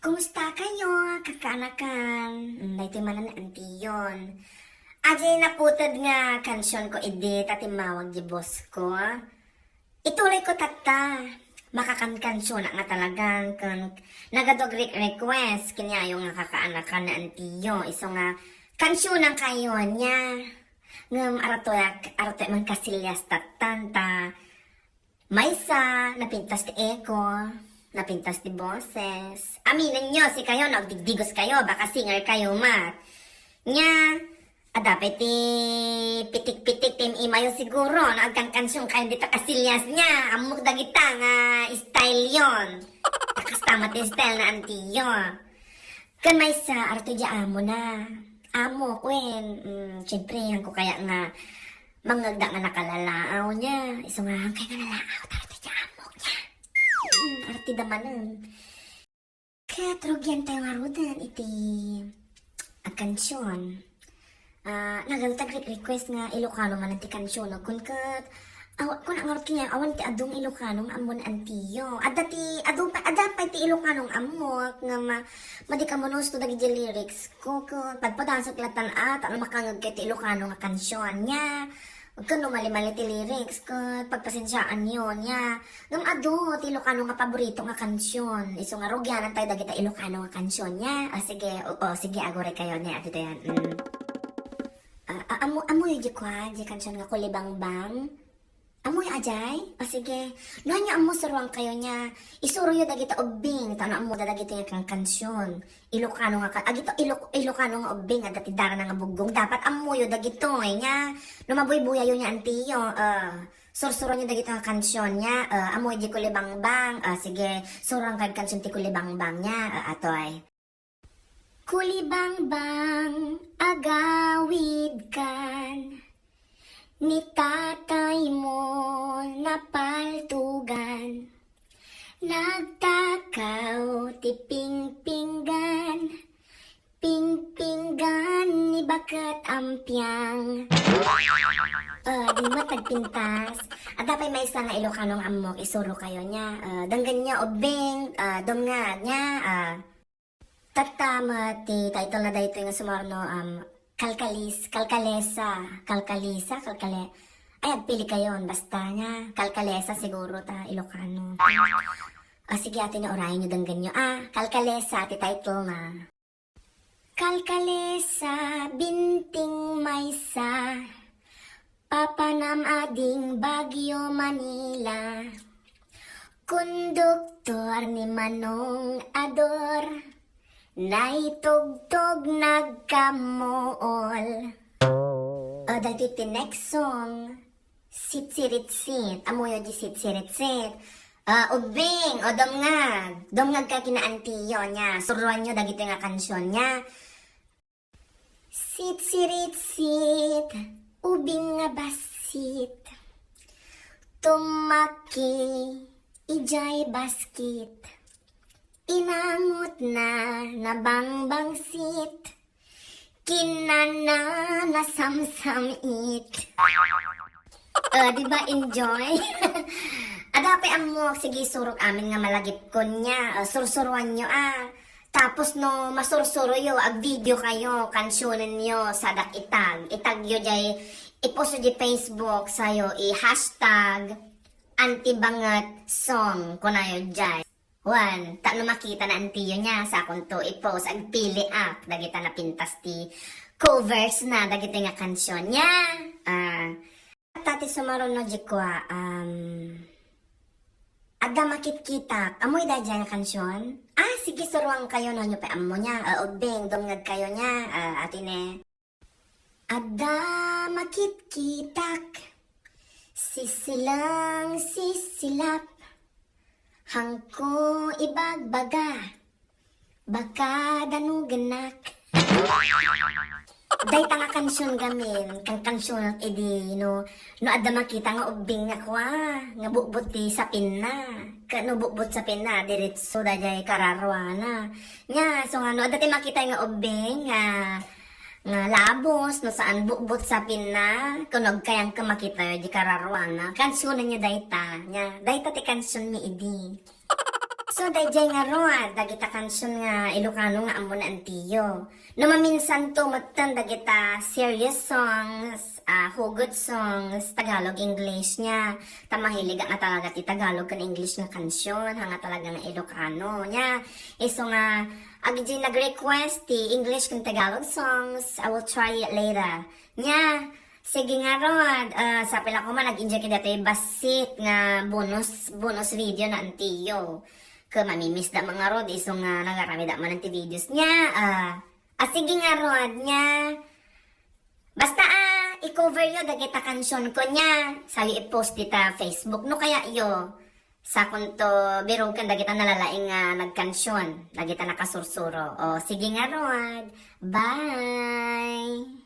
Kumusta kayo, kakanakan? Dahito man na antiyon. Ajay naputad nga kansyon ko edi tatimawag di boss ko. Ituloy ko tata. Makakankansyon na nga talagang kan nagadog request kanya yung nga kakaanakan na antiyo. Iso nga kansyon ang kayo niya. Ngam aratoy man kasilyas tatanta. Maysa napintas ti eko. Napintas di boses. Aminin nyo, si kayo, nagdigdigos kayo, baka singer kayo, mat. Nya, dapat pitik-pitik tim imayo siguro, nagkangkansyon kayo dito kasilyas niya. Amok dagita nga style yon. Nakastama ti style na antiyo. Kan may sa arto di amo na. Amo, kwen. Siyempre, yan ko kaya nga mangagda nga nakalalaaw niya. Iso nga, kaya nga nalaaw, tarto di amo niya. Arti damanan. Kaya trogyan tayo marudan iti kansyon. Nagalutag request nga Ilocano man ti kansyon. Kung kung ang arot kanya, awan ti adong Ilocano nga amon antiyo. Ada pa ti Ilocano nga amok nga madikamonos to dagi lyrics ko. Pagpadasok latan at ano makangag kay ti Ilocano nga kansyon niya. Huwag ka mali-mali ti lyrics ko, pagpasensyaan yun, ya. Ngam ado, ti Ilocano nga paborito nga kansyon. Iso nga rogyanan tayo dagita Ilocano nga kansyon, ya. Sige, agore kayo, niya, ato yan. Amoy di kwa, di kansyon nga kulibang-bang. Amoy ajay? Sige. Noan niya amo saruang kayo niya. Isuro yung dagita obing. Tano amo dagita yung kang kansyon. Ilocano nga Ilocano nga obing. Dati dara nga bugong. Dapat amo yung dagito niya. Numaboy-buya yun niya antiyo. Sursuro niya dagita nga kansyon niya. Amoy di kulibang-bang. Sige. Surang kag kansyon ti kulibang-bang niya. Atoy. Kulibang-bang agawid kan. Ni tatay mo napaltugan, nagtakaw ti pingpinggan, pingpinggan ni bakat ampiang. Di mo tagpintas. Dapat may isa nga Ilocanong amok, isuro kayo niya. Danggan niya obeng, domnga niya. Tatama ti title na dahito yung sumarno, kalkalesa. Ay, pili kayo, basta nga. Kalkalesa siguro ta, Ilocano. Sige ate na orahin nyo danggan nyo. Kalkalesa, ti title na. Kalkalesa, binting maysa. Papanam ading Baguio, Manila. Konduktor ni Manong Ador. Naitugtog nagkamool. Dahito iti next song. Sit-sirit-sit. Amoyo di sit-sirit-sit. Ubing, domngag ka kinaantiyo niya. Suruan nyo dagito nga kansyon niya. Sit-sirit-sit. Ubing nga basit. Tumaki. Ijay basket. Inangot na nabangbangsit, kinana nasamsamit. Diba enjoy? Adape amok, sige surok amin nga malagip ko niya. Sursuruan nyo Tapos no masursuro yo, ag video kayo, kansyonan nyo sa dak itag yo jay, iposto di Facebook sayo, i-hashtag antibangat song kunayo jay. No makita na antiyo niya sa akong to i-post ag pili up dagita na pintas ti covers na dagita nga kansyon niya. Tati sumaron no jikwa ada makit-kitak amoy da dyan nga kansyon. Sige suruang kayo no nyo pa amo niya. Ubeng domngag kayo niya. Atine ada makit-kitak sisilang sisilap hangko ibagbaga, baka danuganak. Day nga kansyon gamin, kang kansyon edi no ada makita nga ubing nga kwa, nga bukbut ti sapin na. No bukbut sapin na, diretso da jay kararwana. Nya, so nga no, dati makita nga ubing nga labos, no saan bukbut sapin na, kunog kayang kamakita di kararwana. Kansyonan niya dayta, nya, dayta ti kansyon mi idi. So, dayjay nga rod, dagita kansyon nga Ilocano nga amo na antiyo. No maminsan to matan dagita serious songs, hugot songs, Tagalog, English niya. Tamahilig nga talaga ti Tagalog kan English nga kansyon, hanga talaga nga Ilocano niya. Iso nga, agdi nag-request ti English kan Tagalog songs, I will try it later. Nya, sige nga rod, sa pila ko man nag-enjoy kita tayo basit nga bonus video na antiyo. Mamimiss da mga rod, iso nga nagarami da man ang videos niya. Sige nga rod niya. Basta i-cover yo dagita kansyon ko niya. Sayo i-post dita Facebook. No kaya yo, sa kunto birong kan dagita nalalaing nagkansyon. Dagita nakasursuro. Sige nga rod. Bye!